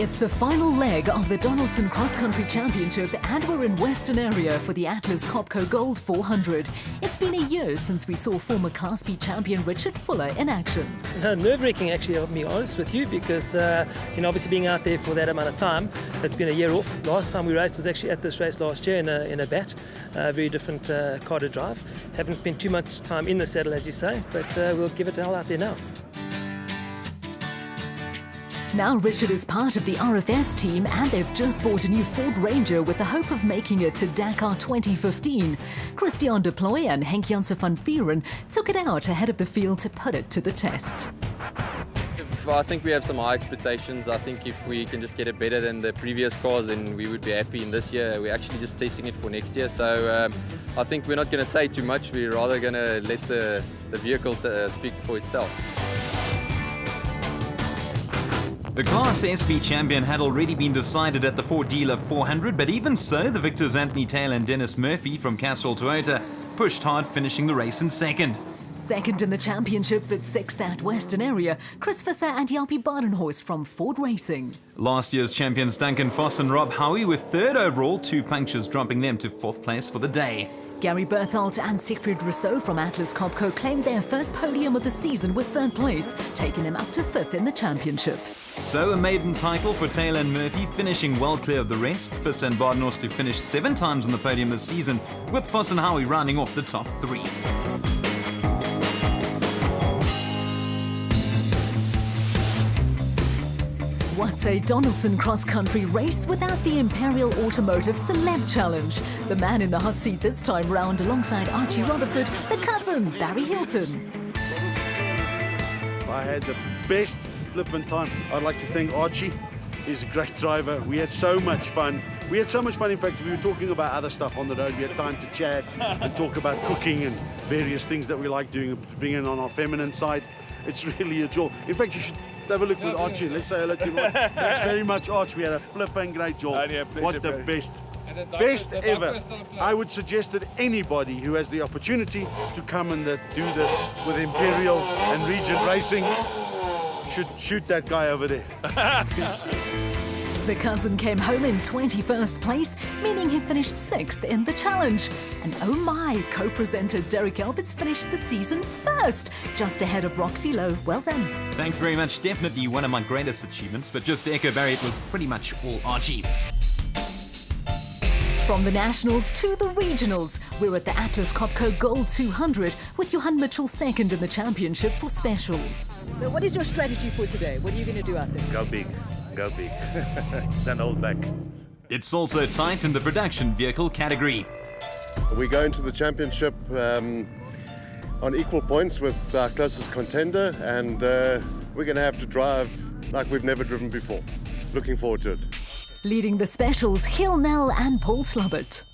It's the final leg of the Donaldson Cross Country Championship and we're in Westonaria for the Atlas Copco Gold 400. It's been a year since we saw former Class B champion Richard Fuller in action. Nerve-wracking actually, I'll be honest with you, because obviously being out there for that amount of time, it's been a year off. Last time we raced was actually at this race last year in a bat, very different car to drive. Haven't spent too much time in the saddle, as you say, but we'll give it all out there now. Now Richard is part of the RFS team and they've just bought a new Ford Ranger with the hope of making it to Dakar 2015. Christian de Ploy and Henk Janse van Vieren took it out ahead of the field to put it to the test. I think we have some high expectations. I think if we can just get it better than the previous cars, then we would be happy in this year. We're actually just testing it for next year, so I think we're not going to say too much. We're rather going to let the vehicle speak for itself. The Class SB champion had already been decided at the Ford Dealer 400, but even so, the victors Anthony Taylor and Dennis Murphy from Castrol Toyota pushed hard, finishing the race in second. Second in the championship, but sixth at Westonaria, Chris Visser and Jaapie Badenhorst from Ford Racing. Last year's champions Duncan Foss and Rob Howie were third overall, 2 punctures dropping them to fourth place for the day. Gary Berthold and Siegfried Rousseau from Atlas Copco claimed their first podium of the season with third place, taking them up to fifth in the championship. So a maiden title for Taylor and Murphy, finishing well clear of the rest. Visser and Badenhorst to finish 7 times on the podium this season, with Foss and Howie rounding off the top 3. What's a Donaldson Cross Country race without the Imperial Automotive Celeb Challenge? The man in the hot seat this time round alongside Archie Rutherford, the cousin, Barry Hilton. I had the best flipping time. I'd like to thank Archie. He's a great driver. We had so much fun. We had so much fun, in fact, we were talking about other stuff on the road. We had time to chat and talk about cooking and various things that we like doing, bringing on our feminine side. It's really a joy. In fact, you should have a look with Archie. Let's say hello to him. Thanks very much, Archie. We had a flipping great job. What the best ever. I would suggest that anybody who has the opportunity to come and do this with Imperial and Regent Racing should shoot that guy over there. The cousin came home in 21st place, meaning he finished 6th in the challenge. And oh my, co-presenter Derek Alberts finished the season first, just ahead of Roxy Lowe. Well done. Thanks very much. Definitely one of my greatest achievements, but just to echo Barry, it was pretty much all Archie. From the Nationals to the Regionals, we're at the Atlas Copco Gold 200 with Johan Mitchell second in the championship for specials. So what is your strategy for today? What are you going to do out there? Go big. Go big. Don't hold back. It's also tight in the production vehicle category. We go into the championship on equal points with our closest contender, and we're going to have to drive like we've never driven before. Looking forward to it. Leading the specials, Gil Nel and Paul Slubbert.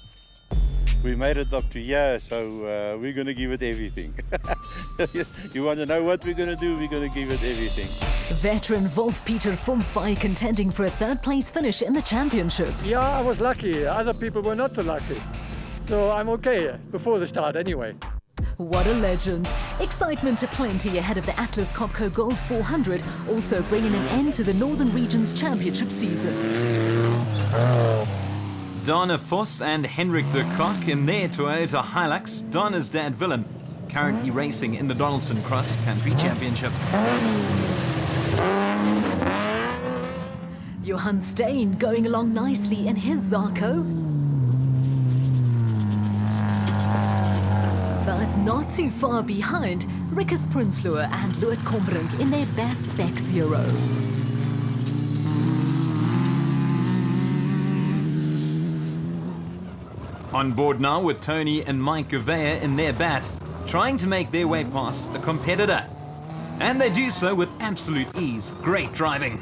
We made it up to here, so we're going to give it everything. You want to know what we're going to do? We're going to give it everything. Veteran Wolf-Peter Fumfai contending for a third place finish in the championship. Yeah, I was lucky. Other people were not so lucky. So I'm okay before the start anyway. What a legend. Excitement aplenty ahead of the Atlas Copco Gold 400, also bringing an end to the Northern Region's championship season. Dana Voss and Henrik de Kock in their Toyota Hilux, Dana's dad Willem, currently racing in the Donaldson Cross Country Championship. Johan Steyn going along nicely in his Zarko. But not too far behind, Rickers Prinsloo and Loet Kombrink in their Bad Spec Zero. On board now with Tony and Mike Gouveia in their bat, trying to make their way past a competitor. And they do so with absolute ease. Great driving.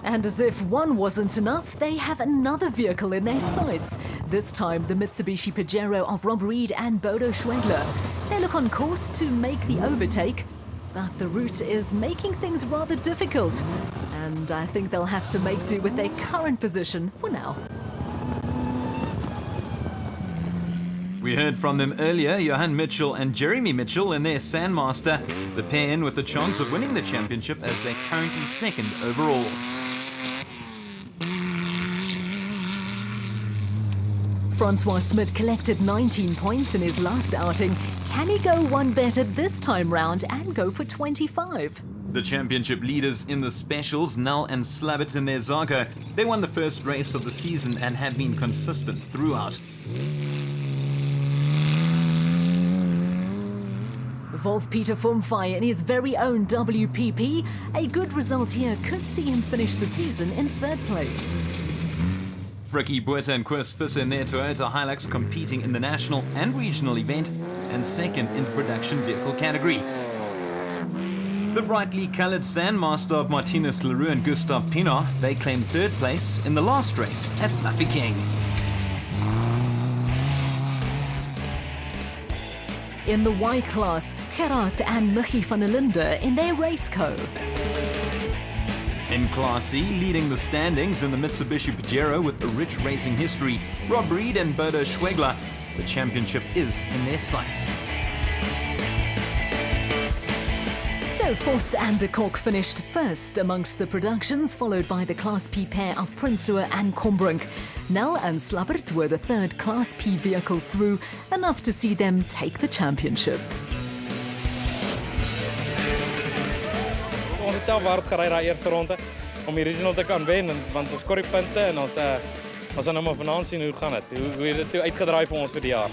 And as if one wasn't enough, they have another vehicle in their sights. This time, the Mitsubishi Pajero of Rob Reed and Bodo Schwegler. They look on course to make the overtake, but the route is making things rather difficult. And I think they'll have to make do with their current position for now. We heard from them earlier, Johan Mitchell and Jeremy Mitchell in their Sandmaster, the pair in with the chance of winning the championship as they're currently second overall. Francois Smit collected 19 points in his last outing. Can he go one better this time round and go for 25? The championship leaders in the specials, Null and Slabbert in their Zarko, they won the first race of the season and have been consistent throughout. Wolf Peter Fumfai in his very own WPP. A good result here could see him finish the season in third place. Frikkie Botha and Chris Visser in their Toyota Hilux competing in the national and regional event and second in the production vehicle category. The brightly coloured Sandmaster of Martinez Leroux and Gustav Pienaar, they claimed third place in the last race at Mafeking. In the Y class, Gerard and Michi van der Linde in their race co. In Class C, leading the standings in the Mitsubishi Pajero with a rich racing history, Rob Reed and Bodo Schwegler, the championship is in their sights. So Voss and de Kok finished first amongst the productions, followed by the Class P pair of Prinsloo and Combrink. Nel and Slabbert were the third Class P vehicle through, enough to see them take the championship. Ons het self hard gery daai eerste ronde om die regional te kan wen, want ons skorrie punte en ons gaan nou maar vanaand sien hoe gaan dit. Hoe het dit uitgedraai vir ons vir die jaar.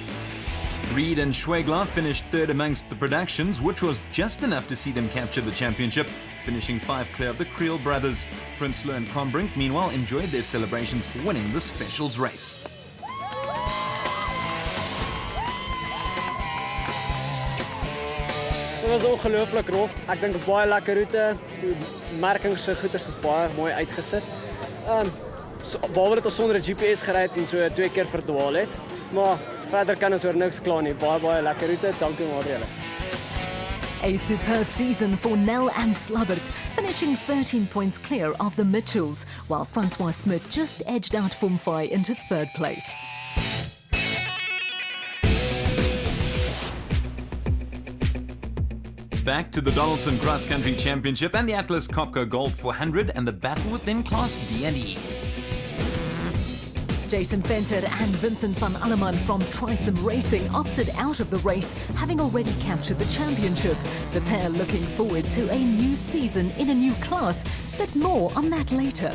Reed and Schwegler finished third amongst the productions, which was just enough to see them capture the championship, finishing 5 clear of the Creel brothers. Prinsloo and Combrink, meanwhile, enjoyed their celebrations for winning the specials race. Dit was ongelooflik rof. Ek dink 'n baie lekker roete. Die merkings se goeders is baie mooi uitgesit. Behalwe dat ons sonder 'n GPS gery het en so 2 keer verdwaal het. Maar verder kan ons oor niks kla nie. Baie lekker roete. Dankie maar julle. A superb season for Nel and Slabbert, finishing 13 points clear of the Mitchells, while Francois Smit just edged out Fumfai into third place. Back to the Donaldson Cross Country Championship and the Atlas Copco Gold 400 and the battle within Class D and E. Jason Venter and Vincent van Alleman from Trisom Racing opted out of the race, having already captured the championship. The pair looking forward to a new season in a new class, but more on that later.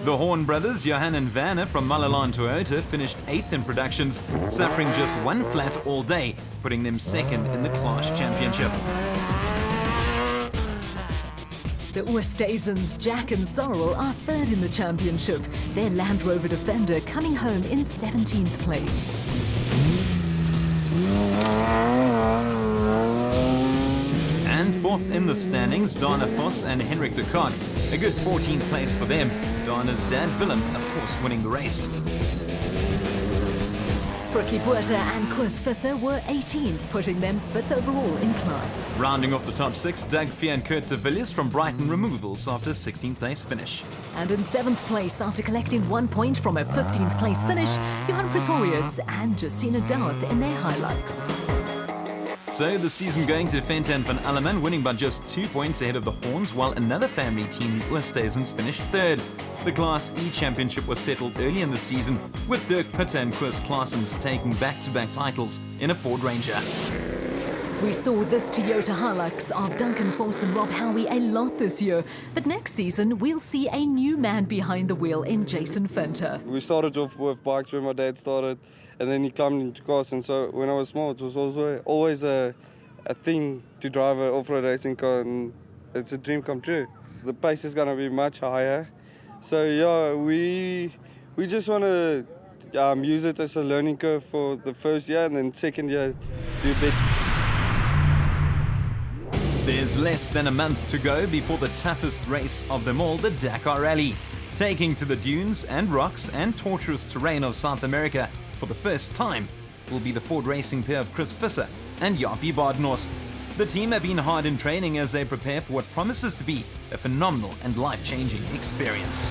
The Horn brothers, Johan and Vanna from Malalan Toyota, finished 8th in productions, suffering just 1 flat all day, putting them 2nd in the Class Championship. The Oosthuizens, Jack and Sorrel, are 3rd in the championship, their Land Rover Defender coming home in 17th place. And 4th in the standings, Dana Voss and Henrik de Kok. A good 14th place for them. Dana's dad, Willem, of course, winning the race. Frikkie Botha and Chris Visser were 18th, putting them 5th overall in class. Rounding off the top 6, Doug Fee and Kurt de Villiers from Brighton Removals after a 16th place finish. And in 7th place, after collecting 1 point from a 15th place finish, Johan Pretorius and Justina Douth in their Hilux. So the season going to Venter and van Alleman, winning by just 2 points ahead of the Horns, while another family team, the Oosthuizens, finished 3rd. The Class E Championship was settled early in the season, with Dirk Pitter and Chris Claessens taking back-to-back titles in a Ford Ranger. We saw this Toyota Hilux of Duncan Voss and Rob Howie a lot this year, but next season we'll see a new man behind the wheel in Jason Venter. We started off with bikes where my dad started, and then he climbed into cars, and so when I was small it was also always a thing to drive an off-road racing car, and it's a dream come true. The pace is going to be much higher. So yeah, we just want to use it as a learning curve for the first year, and then second year do better. There's less than a month to go before the toughest race of them all, the Dakar Rally. Taking to the dunes and rocks and tortuous terrain of South America for the first time will be the Ford Racing pair of Chris Visser and Jaapie Badenhorst. The team have been hard in training as they prepare for what promises to be a phenomenal and life-changing experience.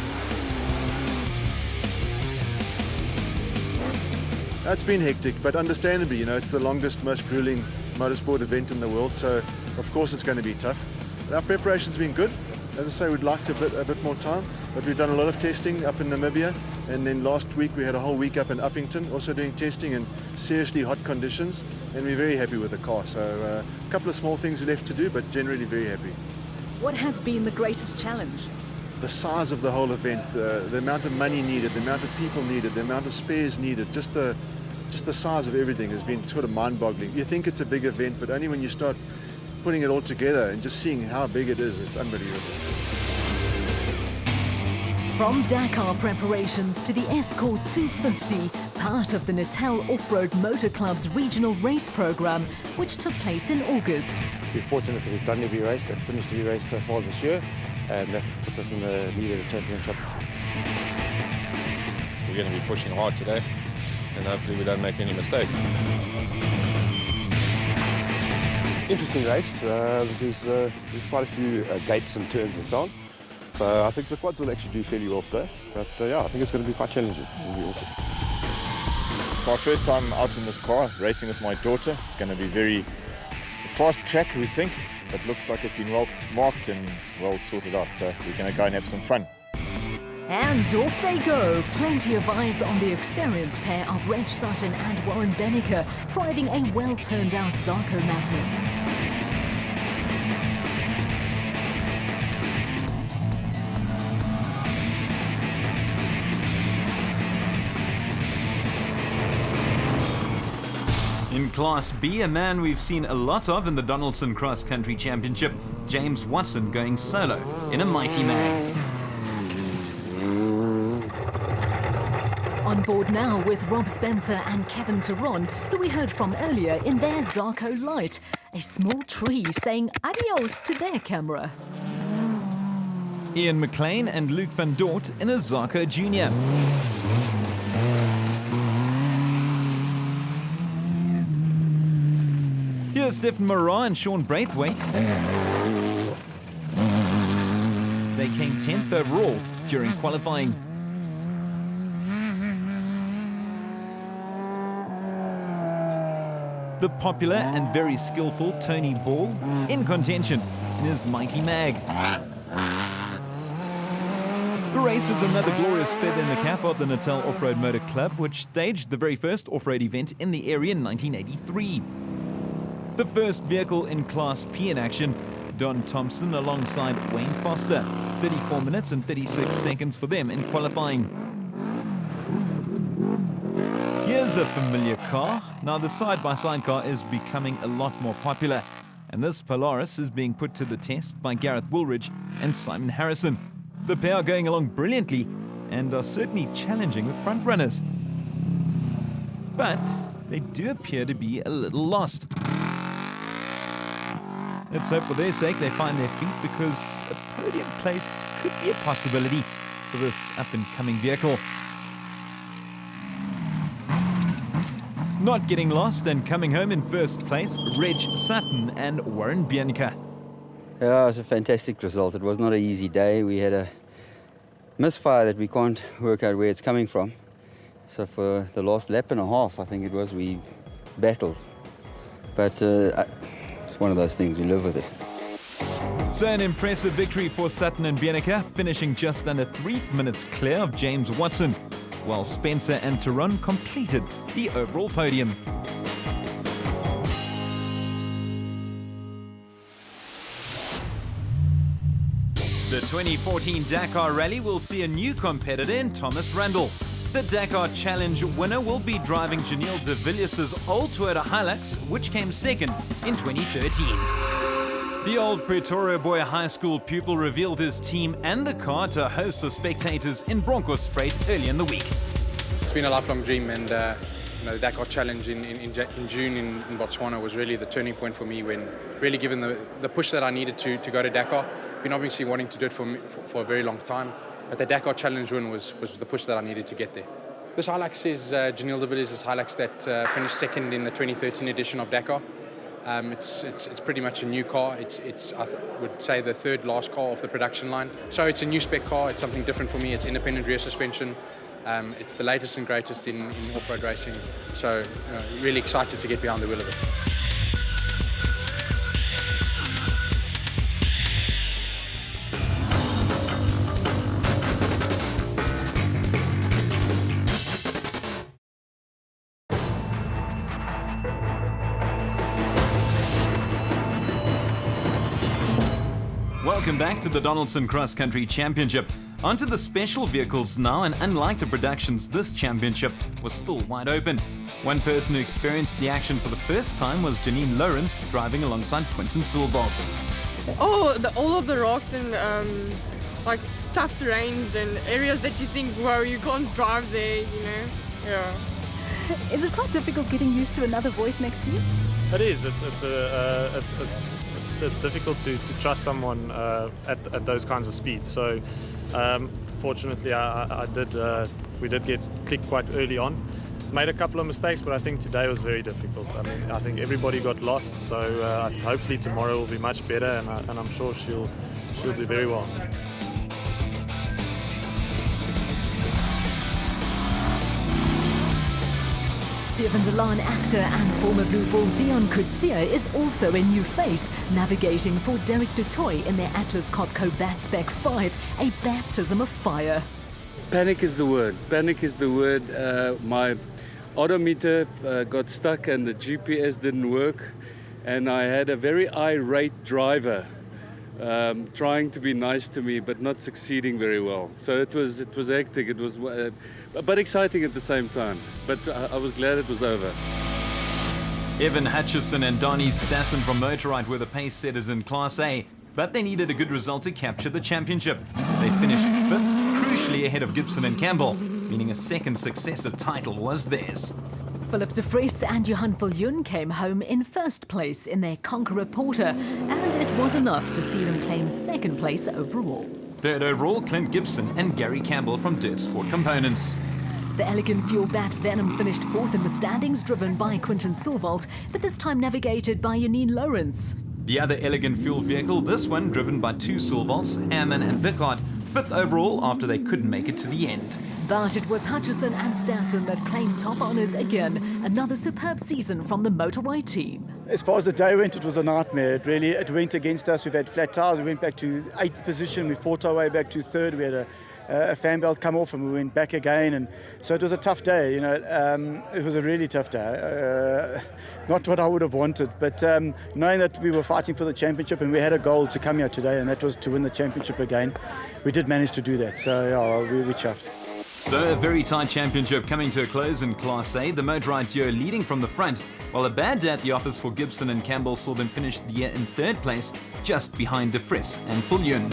It's been hectic, but understandably, you know, it's the longest, most grueling motorsport event in the world, so of course it's going to be tough. But our preparation's been good. As I say, we'd like a bit more time, but we've done a lot of testing up in Namibia, and then last week we had a whole week up in Uppington, also doing testing in seriously hot conditions, and we're very happy with the car. So a couple of small things left to do, but generally very happy. What has been the greatest challenge? The size of the whole event, the amount of money needed, the amount of people needed, the amount of spares needed, just the size of everything has been sort of mind-boggling. You think it's a big event, but only when you start putting it all together and just seeing how big it is, it's unbelievable. From Dakar preparations to the Escort 250, part of the Natal Off-Road Motor Club's regional race program, which took place in August. We're fortunate that we've done every race and finished every race so far this year, and that's put us in the lead of the championship. We're going to be pushing hard today, and hopefully we don't make any mistakes. Interesting race. There's quite a few gates and turns and so on. So I think the quads will actually do fairly well today. But yeah, I think it's going to be quite challenging. It'll be awesome. My first time out in this car, racing with my daughter. It's going to be very fast track, we think. But looks like it's been well marked and well sorted out. So we're going to go and have some fun. And off they go. Plenty of eyes on the experienced pair of Reg Sutton and Warren Benneker driving a well-turned-out Zarco Magnum. In Class B, a man we've seen a lot of in the Donaldson Cross Country Championship, James Watson going solo in a mighty mag. On board now with Rob Spencer and Kevin Teron, who we heard from earlier in their Zarco Light, a small tree saying adios to their camera. Ian McLean and Luke van Dort in a Zarco Junior. Here's Stephen Morat and Sean Braithwaite. They came 10th overall during qualifying. The popular and very skillful Tony Ball in contention in his mighty mag. The race is another glorious feather in the cap of the Natal Off-Road Motor Club, which staged the very first off-road event in the area in 1983. The first vehicle in Class P in action, Don Thompson alongside Wayne Foster. 34 minutes and 36 seconds for them in qualifying. Here's a familiar car. Now the side-by-side car is becoming a lot more popular, and this Polaris is being put to the test by Gareth Woolridge and Simon Harrison. The pair are going along brilliantly and are certainly challenging the front runners. But they do appear to be a little lost. Let's hope for their sake they find their feet, because a podium place could be a possibility for this up-and-coming vehicle. Not getting lost and coming home in first place, Reg Sutton and Warren Bianca. Yeah, it was a fantastic result. It was not an easy day. We had a misfire that we can't work out where it's coming from. So for the last lap and a half, I think it was, we battled. But it's one of those things, we live with it. So an impressive victory for Sutton and Bianca, finishing just under 3 minutes clear of James Watson, while Spencer and Teron completed the overall podium. The 2014 Dakar Rally will see a new competitor in Thomas Randall. The Dakar Challenge winner will be driving Janelle de Villiers' old Toyota Hilux, which came second in 2013. The old Pretoria Boy High School pupil revealed his team and the car to a host of spectators in Bronkhorstspruit early in the week. It's been a lifelong dream, and the Dakar Challenge in June in Botswana was really the turning point for me, when really given the push that I needed to go to Dakar. Been obviously wanting to do it for a very long time, but the Dakar Challenge win was the push that I needed to get there. This Hilux is Janelle de Villiers' Hilux that finished second in the 2013 edition of Dakar. It's pretty much a new car. It's I would say the third last car off the production line. So it's a new spec car. It's something different for me. It's independent rear suspension. It's the latest and greatest in off-road racing, so really excited to get behind the wheel of it. Welcome back to the Donaldson Cross Country Championship. Onto the special vehicles now, and unlike the productions, this championship was still wide open. One person who experienced the action for the first time was Janine Lawrence, driving alongside Quinton Silvalt. All of the rocks and like tough terrains and areas that you think, wow, you can't drive there, you know. Yeah. Is it quite difficult getting used to another voice next to you? It is. It's difficult to trust someone at those kinds of speeds. So, fortunately, we did get clicked quite early on. Made a couple of mistakes, but I think today was very difficult. I mean, I think everybody got lost. So hopefully tomorrow will be much better, and I'm sure she'll do very well. Seven Delan actor and former Blue Ball Dion Coetzee is also a new face, navigating for Derek du Toit in their Atlas Copco Batspec 5, a baptism of fire. Panic is the word. Panic is the word. My odometer got stuck and the GPS didn't work, and I had a very irate driver trying to be nice to me but not succeeding very well. So it was hectic. It was but exciting at the same time. But I was glad it was over. Evan Hutchison and Donnie Stassen from Motorride were the pace setters in Class A, but they needed a good result to capture the championship. They finished 5th, crucially ahead of Gibson and Campbell, meaning a second successive title was theirs. Philip de Vries and Johan Viljoen came home in first place in their Conqueror Porter, and it was enough to see them claim second place overall. Third overall, Clint Gibson and Gary Campbell from Dirt Sport Components. The Elegant Fuel Bat Venom finished fourth in the standings, driven by Quinton Silvalt, but this time navigated by Janine Lawrence. The other Elegant Fuel vehicle, this one driven by two Silvalts, Hammond and Vickard, 5th overall after they couldn't make it to the end. But it was Hutchison and Stassen that claimed top honours again. Another superb season from the Motorride team. As far as the day went, it was a nightmare. It went against us. We've had flat tyres. We went back to 8th position. We fought our way back to 3rd. We had a fan belt come off and we went back again. And so it was a tough day. You know, it was a really tough day. Not what I would have wanted, but knowing that we were fighting for the championship and we had a goal to come here today, and that was to win the championship again, we did manage to do that. So yeah, we chuffed. So a very tight championship coming to a close in Class A, the Motorride duo leading from the front, while a bad day at the office for Gibson and Campbell saw them finish the year in 3rd place, just behind de Vries and Viljoen.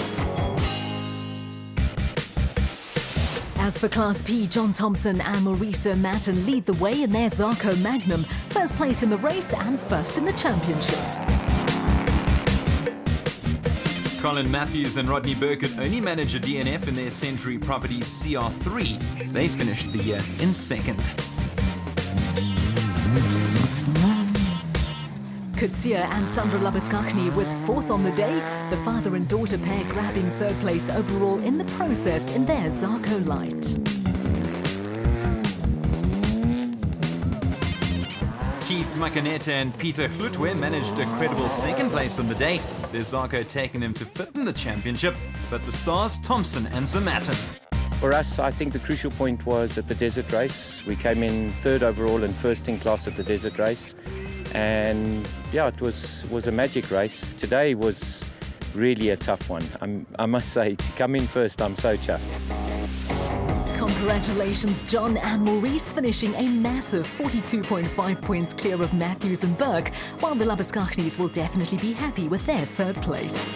As for Class P, John Thompson and Maurice Matten lead the way in their Zarco Magnum, first place in the race and first in the championship. Colin Matthews and Rodney Burkett only managed a DNF in their Century Properties CR3. They finished the year in 2nd. Coetzee and Sandra Labuskachny with 4th on the day, the father and daughter pair grabbing 3rd place overall in the process in their Zarco Light. Keith Makaneta and Peter Glutwe managed a credible 2nd place on the day, their Zarco taking them to 5th in the championship, but the stars Thompson and Zamatin. For us, I think the crucial point was at the desert race. We came in 3rd overall and 1st in class at the desert race. And yeah, it was a magic race. Today was really a tough one. I must say, to come in first, I'm so chuffed. Congratulations, John and Maurice, finishing a massive 42.5 points clear of Matthews and Burke, while the Labuskachnis will definitely be happy with their 3rd place.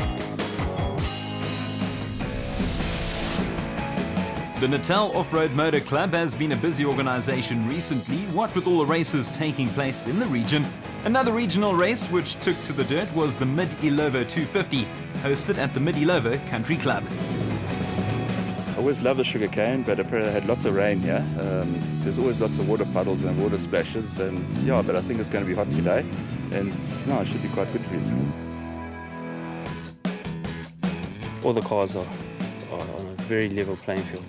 The Natal Off-Road Motor Club has been a busy organisation recently, what with all the races taking place in the region. Another regional race which took to the dirt was the Mid-Ilovo 250, hosted at the Mid-Ilovo Country Club. I always love the sugarcane, but apparently I had lots of rain here. There's always lots of water puddles and water splashes, and yeah, but I think it's going to be hot today, and no, it should be quite good for it. All the cars are on a very level playing field.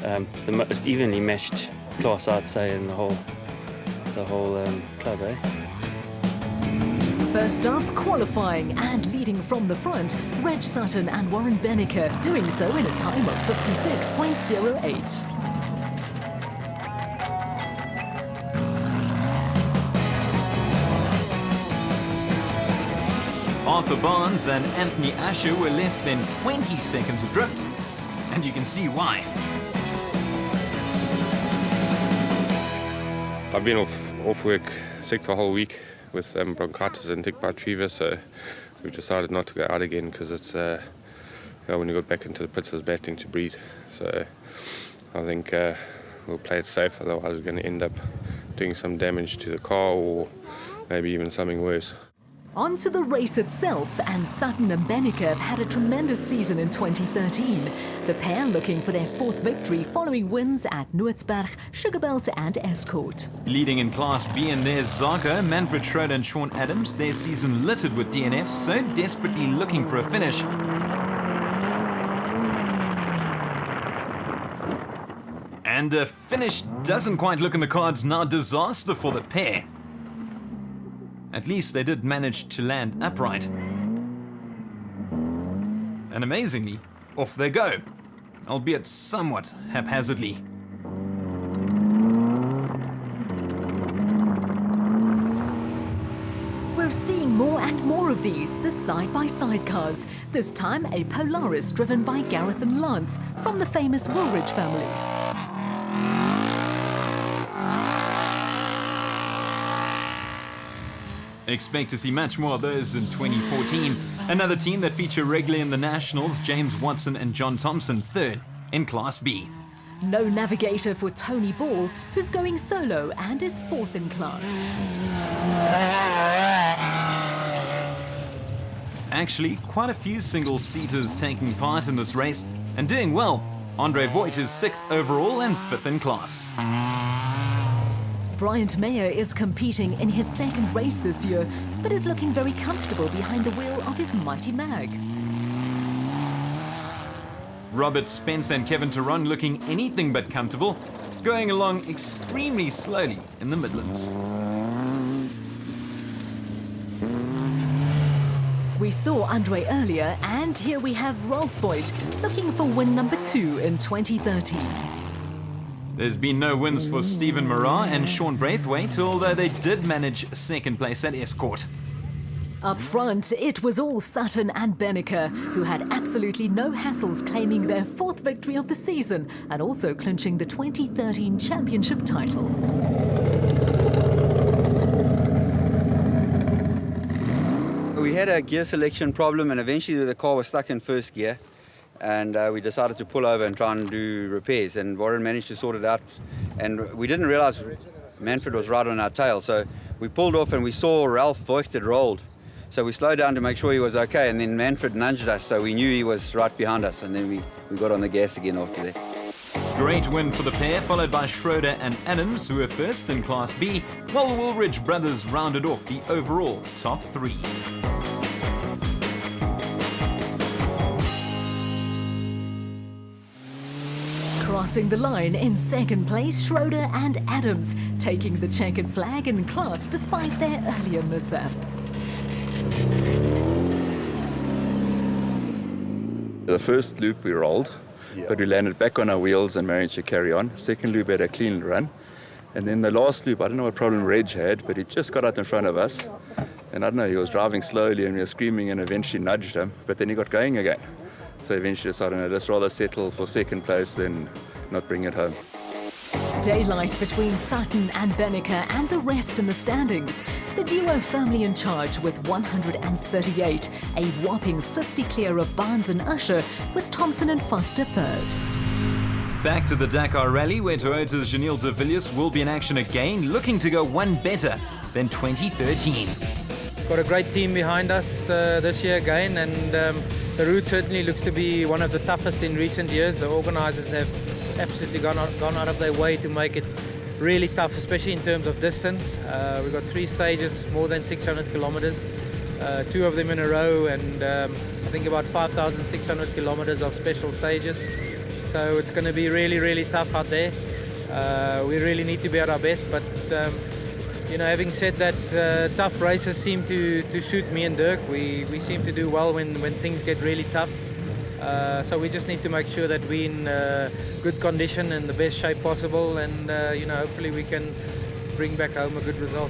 the most evenly matched class, I'd say, in the whole club, eh? First up, qualifying and leading from the front, Reg Sutton and Warren Benneker, doing so in a time of 56.08. Arthur Barnes and Anthony Asher were less than 20 seconds adrift, and you can see why. I've been off work sick for a whole week with bronchitis and tick bite fever, so we've decided not to go out again because it's when you got back into the pits it's bad thing to breathe. So I think we'll play it safe, otherwise we're going to end up doing some damage to the car or maybe even something worse. On to the race itself, and Sutton and Benneker have had a tremendous season in 2013. The pair looking for their fourth victory following wins at Noordsberg, Sugarbelt and Escort. Leading in Class B, and there's Zarko, Manfred Schroeder and Sean Adams, their season littered with DNFs, so desperately looking for a finish. And a finish doesn't quite look in the cards now. Disaster for the pair. At least they did manage to land upright. And amazingly, off they go, albeit somewhat haphazardly. We're seeing more and more of these, the side-by-side cars. This time a Polaris driven by Gareth and Lance from the famous Woolridge family. Expect to see much more of those in 2014. Another team that feature regularly in the Nationals, James Watson and John Thompson, third in Class B. No navigator for Tony Ball, who's going solo and is fourth in class. Actually, quite a few single-seaters taking part in this race and doing well. Andre Voigt is sixth overall and fifth in class. Bryant Mayer is competing in his second race this year, but is looking very comfortable behind the wheel of his mighty Mag. Robert Spence and Kevin Teron looking anything but comfortable, going along extremely slowly in the Midlands. We saw Andre earlier, and here we have Rolf Voigt looking for win number 2 in 2013. There's been no wins for Stephen Marat and Sean Braithwaite, although they did manage second place at Escort. Up front, it was all Sutton and Benneker, who had absolutely no hassles claiming their fourth victory of the season and also clinching the 2013 championship title. We had a gear selection problem, and eventually the car was stuck in first gear. And we decided to pull over and try and do repairs, and Warren managed to sort it out, and we didn't realize Manfred was right on our tail, so we pulled off and we saw Ralph Voigt had rolled, so we slowed down to make sure he was okay, and then Manfred nudged us, so we knew he was right behind us, and then we got on the gas again after that. Great win for the pair, followed by Schroeder and Adams, who were first in Class B, while the Woolridge brothers rounded off the overall top 3. Crossing the line in second place, Schroeder and Adams, taking the checkered flag in class despite their earlier mishap. The first loop we rolled, but we landed back on our wheels and managed to carry on. Second loop had a clean run. And then the last loop, I don't know what problem Reg had, but he just got out in front of us. And I don't know, he was driving slowly and we were screaming and eventually nudged him, but then he got going again. So eventually decided, no, let's rather settle for second place than not bring it home. Daylight between Sutton and Benneker and the rest in the standings. The duo firmly in charge with 138, a whopping 50 clear of Barnes and Usher, with Thompson and Foster third. Back to the Dakar Rally, where Toyota's Janelle de Villiers will be in action again, looking to go one better than 2013. Got a great team behind us this year again, and the route certainly looks to be one of the toughest in recent years. The organisers have absolutely gone out of their way to make it really tough, especially in terms of distance. We've got 3 stages, more than 600 kilometres, 2 of them in a row, and I think about 5,600 kilometres of special stages. So it's going to be really, really tough out there. We really need to be at our best, but you know, having said that, tough races seem to suit me and Dirk. We seem to do well when things get really tough. So we just need to make sure that we're in good condition and the best shape possible, and you know, hopefully we can bring back home a good result.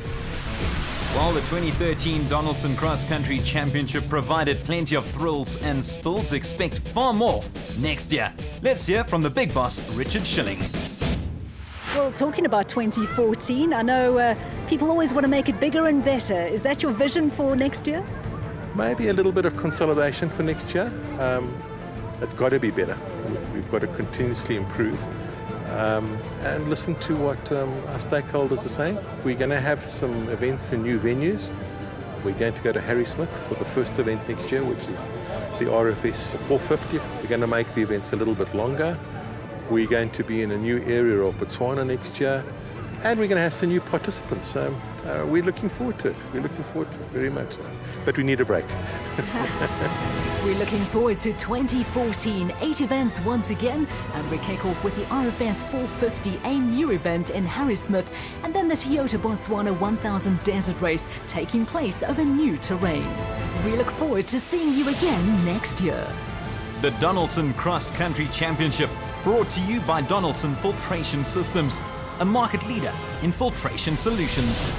While the 2013 Donaldson Cross Country Championship provided plenty of thrills and spills, expect far more next year. Let's hear from the big boss, Richard Schilling. Well, talking about 2014, I know people always want to make it bigger and better. Is that your vision for next year? Maybe a little bit of consolidation for next year. It's got to be better. We've got to continuously improve and listen to what our stakeholders are saying. We're going to have some events in new venues. We're going to go to Harrismith for the first event next year, which is the RFS 450. We're going to make the events a little bit longer. We're going to be in a new area of Botswana next year, and we're going to have some new participants. We're looking forward to it. We're looking forward to it very much. But we need a break. We're looking forward to 2014, 8 events once again, and we kick off with the RFS 450, a new event in Harrismith, and then the Toyota Botswana 1000 Desert Race taking place over new terrain. We look forward to seeing you again next year. The Donaldson Cross Country Championship, brought to you by Donaldson Filtration Systems, a market leader in filtration solutions.